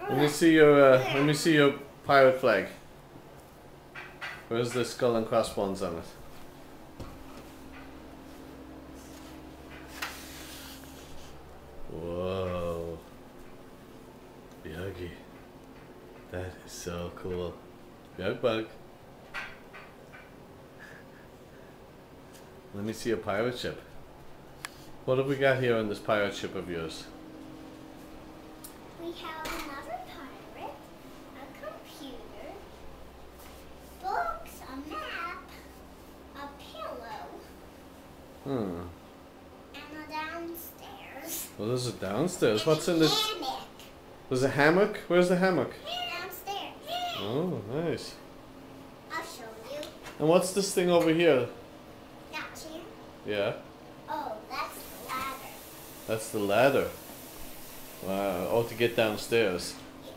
Let me see your pirate flag. Where's the skull and crossbones on it? Whoa. Buggy. That is so cool. Bug. Let me see a pirate ship. What have we got here on this pirate ship of yours? We have another pirate, a computer, books, a map, a pillow, and a downstairs. Well, there's a downstairs. What's in the... Hammock. There's a hammock? Where's the hammock? Downstairs. Oh, nice. I'll show you. And what's this thing over here? Down here. Yeah, Oh, that's the ladder. that's the ladder. Wow, oh, to get downstairs. Yes.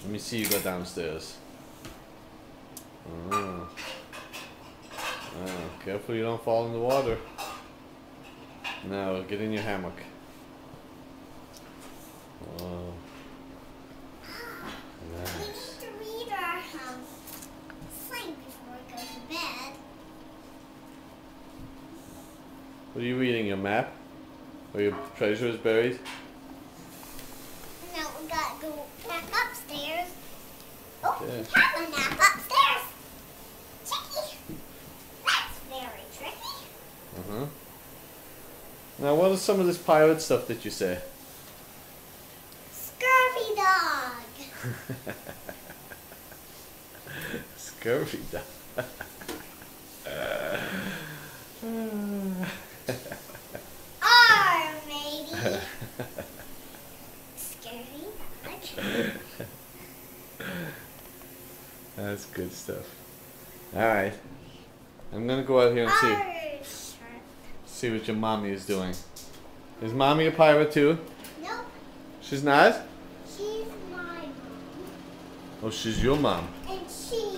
Let me see you go downstairs. Oh. Oh, careful you don't fall in the water. Now, get in your hammock. Oh. We Nice. need to read our thing before we go to bed. What are you reading, your map? Where your treasure is buried? Now we gotta go back upstairs. Oh, Yeah. we have a nap upstairs. Tricky. That's very tricky. Uh-huh. Now, what is some of this pirate stuff that you say? Scurvy dog. Scurvy dog. Arr, matey. Scurvy dog. That's good stuff. Alright. I'm gonna go out here and Arr, shark. see what your mommy is doing. Is mommy a pirate too? Nope, She's not? she's my mom. Oh, she's your mom. And she